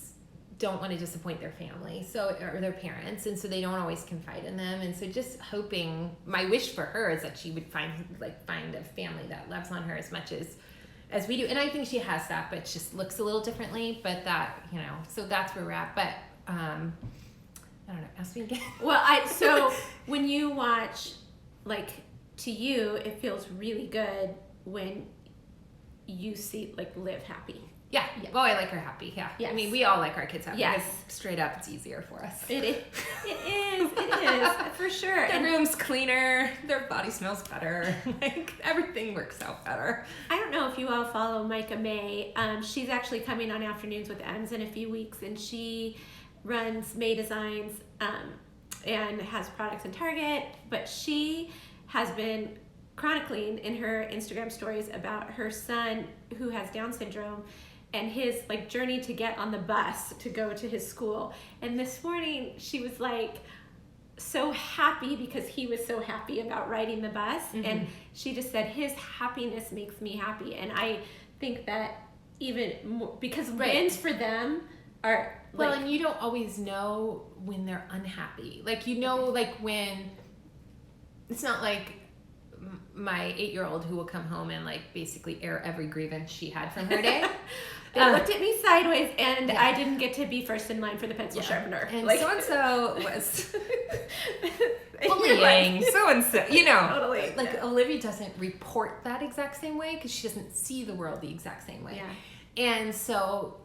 don't want to disappoint their family, or their parents, and so they don't always confide in them. And so just hoping, my wish for her is that she would find a family that loves on her as much as we do. And I think she has that, but it just looks a little differently. But that, so that's where we're at. But I don't know. Ask me again. Well, so when you watch, to you, it feels really good when you see Liv happy. Yeah. Well, I like her happy. Yeah. Yes. I mean, we all like our kids happy. Yes. Straight up, it's easier for us. It is for sure. Their room's cleaner. Their body smells better. Everything works out better. I don't know if you all follow Micah May. She's actually coming on Afternoons with Ems in a few weeks, and she runs May Designs and has products in Target. But she has been chronicling in her Instagram stories about her son who has Down syndrome and his journey to get on the bus to go to his school. And this morning she was so happy because he was so happy about riding the bus. Mm-hmm. And she just said, his happiness makes me happy. And I think that even more, because wins for them are well, and you don't always know when they're unhappy. When it's not like my 8-year-old who will come home and basically air every grievance she had from her day. They looked at me sideways, and I didn't get to be first in line for the pencil sharpener. And so-and-so was bullying so-and-so, Totally. Olivia doesn't report that exact same way because she doesn't see the world the exact same way. Yeah. And so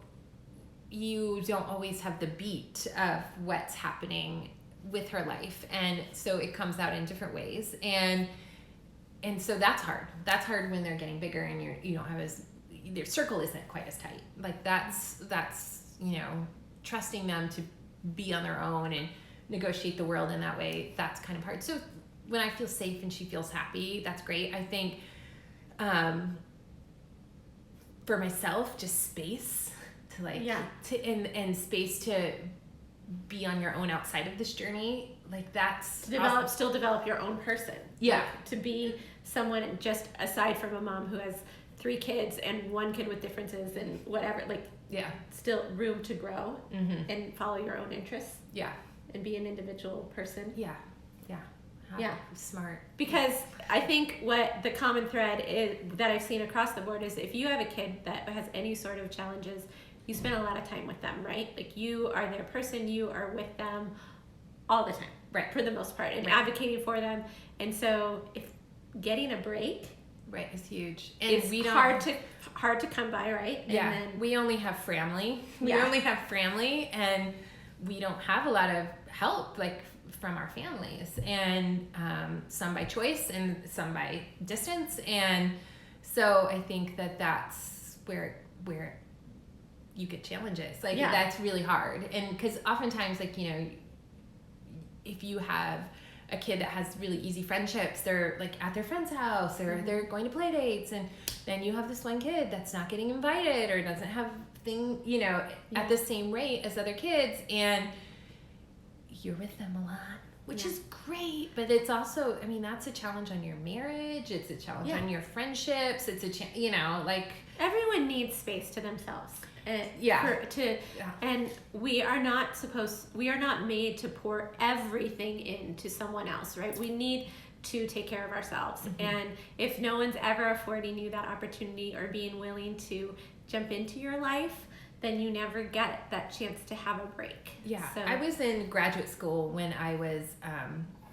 you don't always have the beat of what's happening with her life. And so it comes out in different ways. And so that's hard. That's hard when they're getting bigger and you don't have their circle isn't quite as tight. That's trusting them to be on their own and negotiate the world in that way. That's kind of hard. So when I feel safe and she feels happy, that's great. I think for myself, just space and space to be on your own outside of this journey, that's to still develop your own person. Yeah. To be someone just aside from a mom who has 3 kids and 1 kid with differences and whatever, still room to grow. Mm-hmm. And follow your own interests. Yeah. And be an individual person. Yeah. Yeah. Smart. Because I think what the common thread is that I've seen across the board is if you have a kid that has any sort of challenges, you spend a lot of time with them, right? You are their person, you are with them all the time, right? For the most part, and advocating for them. And so if getting a break, right, is huge. And it's hard to come by, right? Yeah. And then we only have family. And we don't have a lot of help from our families, and some by choice and some by distance. And so I think that's where you get challenges. That's really hard. And because oftentimes, if you have a kid that has really easy friendships, they're at their friend's house, or they're going to play dates, and then you have this one kid that's not getting invited or doesn't have at the same rate as other kids, and you're with them a lot, which is great, but it's also, that's a challenge on your marriage, it's a challenge on your friendships, it's a everyone needs space to themselves. And we are not made to pour everything into someone else, right? We need to take care of ourselves. Mm-hmm. And if no one's ever affording you that opportunity or being willing to jump into your life, then you never get that chance to have a break. Yeah. So. I was in graduate school when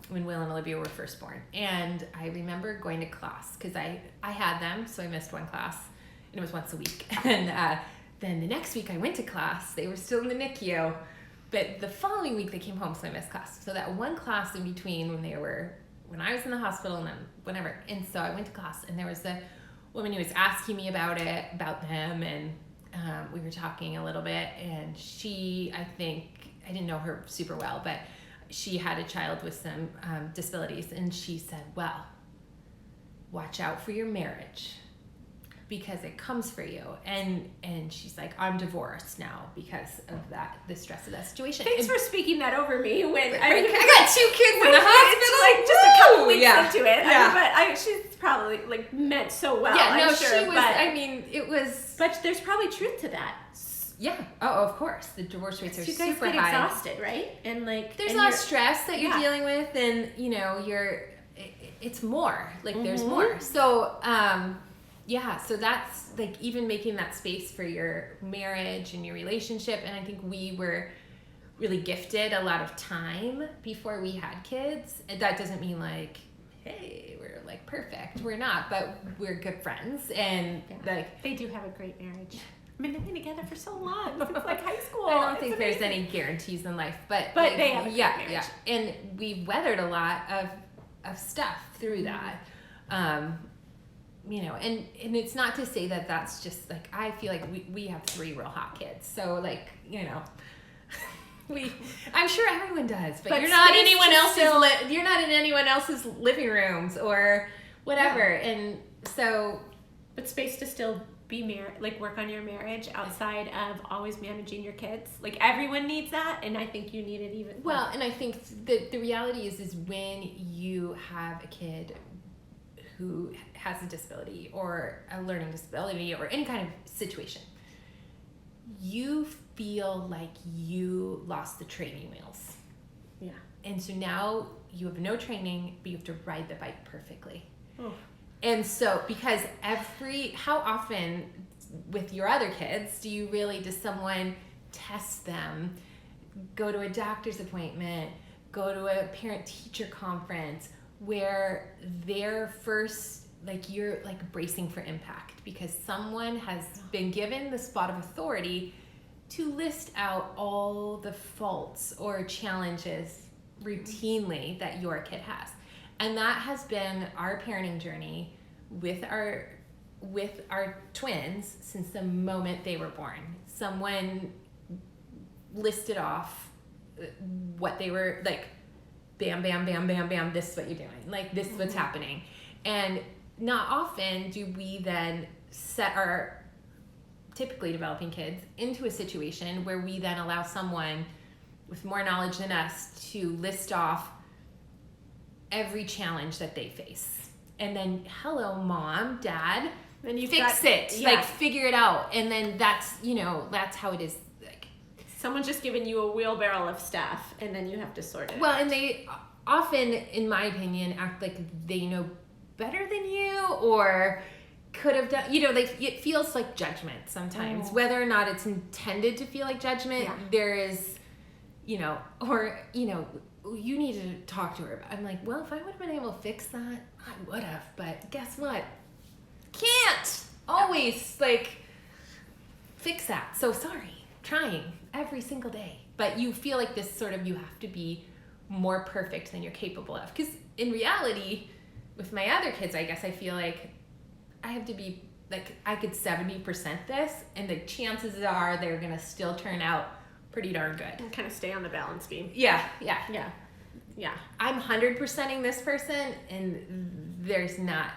when Will and Olivia were first born. And I remember going to class because I had them, so I missed one class. And it was once a week. And then the next week I went to class. They were still in the NICU. But the following week they came home, so I missed class. So that one class in between when I was in the hospital and then whenever. And so I went to class, and there was a woman who was asking me about them, and we were talking a little bit. And I didn't know her super well, but she had a child with some disabilities, and she said, well, watch out for your marriage because it comes for you. And she's like, I'm divorced now because of the stress of that situation. Thanks for speaking that over me when I got 2 kids in the hospital. Like just a couple weeks into it. Yeah. She's probably like meant so well. Yeah, no, I'm sure, she was, it was. But there's probably truth to that. Yeah. Oh, of course. The divorce rates are super high. You guys get exhausted, right? And there's a lot of stress that you're dealing with, and it's more. Like there's more. So so that's like even making that space for your marriage and your relationship. And I think we were really gifted a lot of time before we had kids. And that doesn't mean like, hey, we're like perfect. We're not, but we're good friends, and like they do have a great marriage. I mean, they've been together for so long. It's like high school. I don't think there's any guarantees in life, but they have a great marriage. Yeah. And we weathered a lot of stuff through that. And it's not to say that that's just like, I feel like we have 3 real hot kids. So like, I'm sure everyone does, but you're not you're not in anyone else's living rooms or whatever. Yeah. And so, but space to still be work on your marriage outside of always managing your kids. Like everyone needs that, and I think you need it even more. Well, and I think the reality is when you have a kid who has a disability or a learning disability or any kind of situation, you feel like you lost the training wheels. Yeah. And so now you have no training, but you have to ride the bike perfectly. Oh. And so, because how often with your other kids does someone test them, go to a doctor's appointment, go to a parent-teacher conference where they're first, like you're like bracing for impact because someone has been given the spot of authority to list out all the faults or challenges routinely that your kid has. And that has been our parenting journey with our twins since the moment they were born. Someone listed off what they were like, bam, bam, bam, bam, bam, this is what you're doing. Like, this is what's happening. And not often do we then set our typically developing kids into a situation where we then allow someone with more knowledge than us to list off every challenge that they face. And then, hello, mom, dad, then you fix it. Yeah. Like, figure it out. And then that's how it is. Like, someone's just giving you a wheelbarrow of stuff, and then you have to sort it out. Well, and they often, in my opinion, act like they know better than you or could have done, like it feels like judgment sometimes. Whether or not it's intended to feel like judgment, there is, you need to talk to her. I'm like, well, if I would have been able to fix that, I would have. But guess what? Can't always fix that. So sorry, trying every single day. But you feel like this sort of, you have to be more perfect than you're capable of. Because in reality, with my other kids, I guess I feel like I have to be I could 70% this, and the chances are they're gonna still turn out pretty darn good. And kind of stay on the balance beam. Yeah. I'm 100%ing this person, and there's not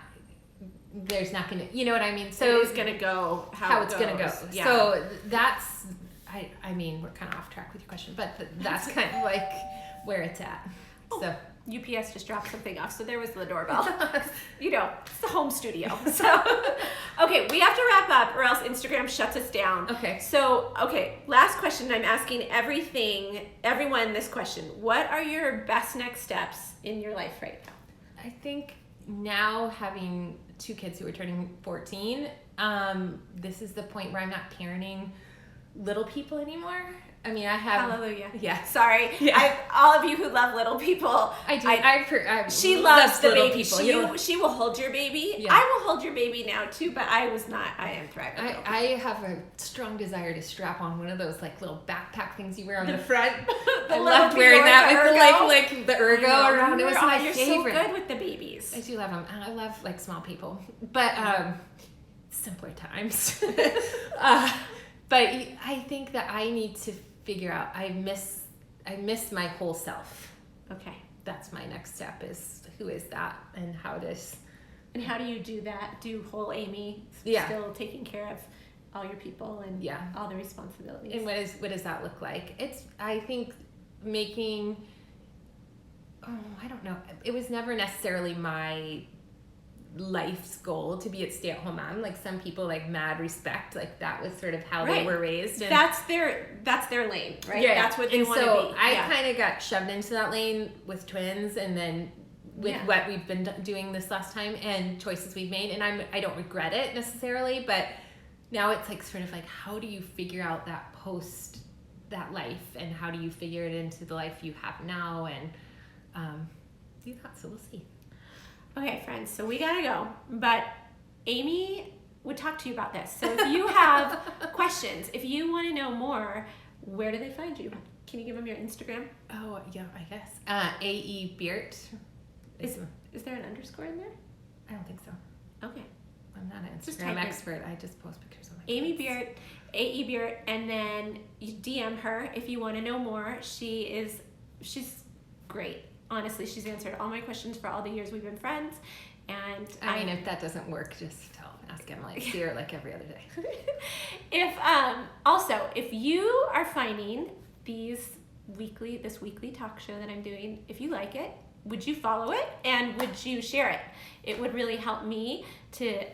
gonna, you know what I mean? So it's gonna go how it's gonna go. Yeah. So that's, I mean, we're kind of off track with your question, but that's kind of like where it's at. So UPS just dropped something off, so there was the doorbell. It's the home studio. So, okay, we have to wrap up or else Instagram shuts us down. Okay. So, last question. I'm asking everyone this question. What are your best next steps in your life right now? I think now having 2 kids who are turning 14, this is the point where I'm not parenting little people anymore. I mean, I have. Hallelujah. Yeah. Sorry. Yeah. All of you who love little people. I do. She loves the little baby. people. She will hold your baby. Yeah. I will hold your baby now too, but I am thriving. I have a strong desire to strap on one of those like little backpack things you wear on the front. I loved wearing that with like the ergo around. It was my You're favorite. so good with the babies. I do love them. I love like small people, but simpler times. But I think that I need to figure out. I miss my whole self. Okay. That's my next step. Is who is that, and how do you do that? Do whole Amy still taking care of all your people and all the responsibilities? And what does that look like? I think making. Oh, I don't know. It was never necessarily my life's goal to be a stay-at-home mom. Like some people, like mad respect, like that was sort of how they were raised. And that's their lane, right? Yeah, that's what they want to so be. I kind of got shoved into that lane with twins, and then with what we've been doing this last time and choices we've made, and I don't regret it necessarily, but now it's like sort of like, how do you figure out that post that life, and how do you figure it into the life you have now, and do that. So we'll see. Okay, friends, so we gotta go, but Amy would talk to you about this. So if you have questions, if you want to know more, where do they find you? Can you give them your Instagram? Oh, yeah, I guess. Amy Beert. Is there an underscore in there? I don't think so. Okay. I'm not an Instagram expert. I just post pictures of my Amy Beert, Amy Beert, and then you DM her if you want to know more. She's great. Honestly, she's answered all my questions for all the years we've been friends. And I mean, if that doesn't work, just ask Emily. I see her like every other day. If you are finding this weekly talk show that I'm doing, if you like it, would you follow it and would you share it? It would really help me to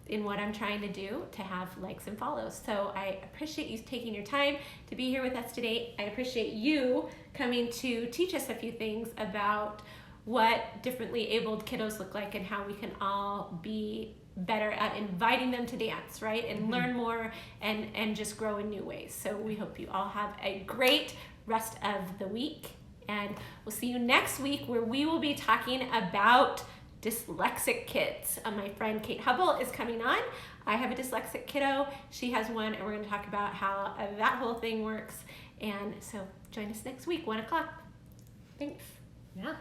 in what I'm trying to do, to have likes and follows. So I appreciate you taking your time to be here with us today. I appreciate you coming to teach us a few things about what differently abled kiddos look like and how we can all be better at inviting them to dance, right? And learn more and just grow in new ways. So we hope you all have a great rest of the week. And we'll see you next week, where we will be talking about dyslexic kids. My friend Kate Hubble is coming on. I have a dyslexic kiddo. She has one, and we're going to talk about how that whole thing works. And so join us next week, 1:00. Thanks. Yeah.